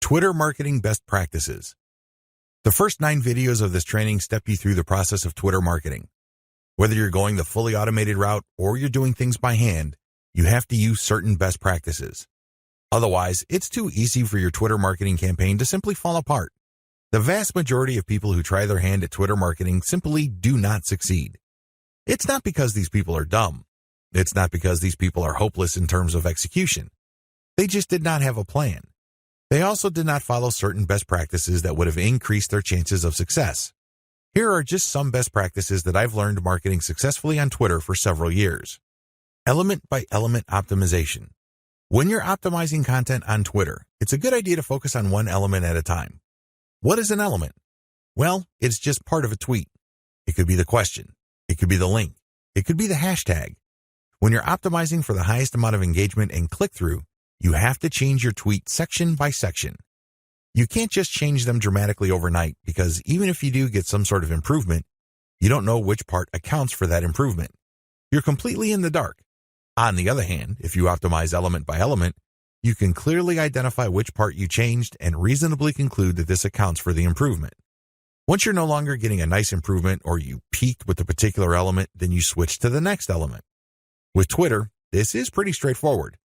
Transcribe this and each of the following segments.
Twitter Marketing Best Practices. The first 9 videos of this training step you through the process of Twitter marketing. Whether you're going the fully automated route or you're doing things by hand, you have to use certain best practices. Otherwise, it's too easy for your Twitter marketing campaign to simply fall apart. The vast majority of people who try their hand at Twitter marketing simply do not succeed. It's not because these people are dumb. It's not because these people are hopeless in terms of execution. They just did not have a plan. They also did not follow certain best practices that would have increased their chances of success. Here are just some best practices that I've learned marketing successfully on Twitter for several years. Element by element optimization. When you're optimizing content on Twitter, it's a good idea to focus on one element at a time. What is an element? Well, it's just part of a tweet. It could be the question. It could be the link. It could be the hashtag. When you're optimizing for the highest amount of engagement and click-through, you have to change your tweet section by section. You can't just change them dramatically overnight because even if you do get some sort of improvement, you don't know which part accounts for that improvement. You're completely in the dark. On the other hand, if you optimize element by element, you can clearly identify which part you changed and reasonably conclude that this accounts for the improvement. Once you're no longer getting a nice improvement or you peaked with a particular element, then you switch to the next element. With Twitter, this is pretty straightforward.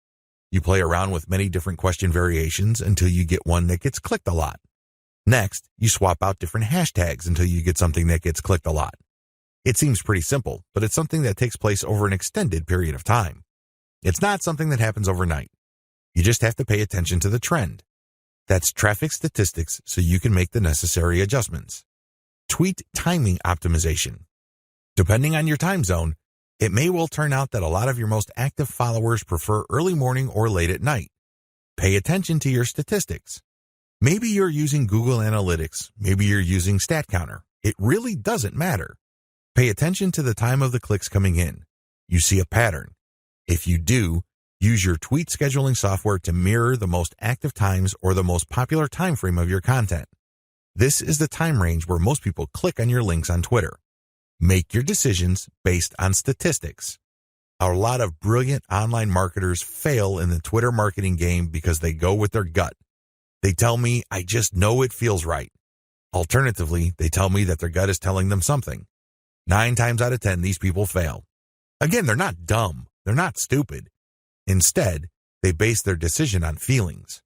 You play around with many different question variations until you get one that gets clicked a lot. Next, you swap out different hashtags until you get something that gets clicked a lot. It seems pretty simple, but it's something that takes place over an extended period of time. It's not something that happens overnight. You just have to pay attention to the trend. That's traffic statistics so you can make the necessary adjustments. Tweet timing optimization. Depending on your time zone, it may well turn out that a lot of your most active followers prefer early morning or late at night. Pay attention to your statistics. Maybe you're using Google Analytics. Maybe you're using StatCounter. It really doesn't matter. Pay attention to the time of the clicks coming in. You see a pattern. If you do, use your tweet scheduling software to mirror the most active times or the most popular time frame of your content. This is the time range where most people click on your links on Twitter. Make your decisions based on statistics. A lot of brilliant online marketers fail in the Twitter marketing game because they go with their gut. They tell me, I just know it feels right. Alternatively, they tell me that their gut is telling them something. 9 times out of 10, these people fail. Again, they're not dumb. They're not stupid. Instead, they base their decision on feelings.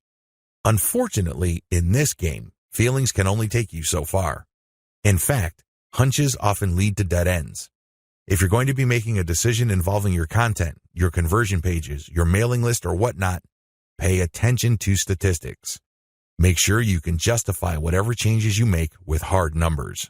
Unfortunately, in this game, feelings can only take you so far. In fact, hunches often lead to dead ends. If you're going to be making a decision involving your content, your conversion pages, your mailing list, or whatnot, pay attention to statistics. Make sure you can justify whatever changes you make with hard numbers.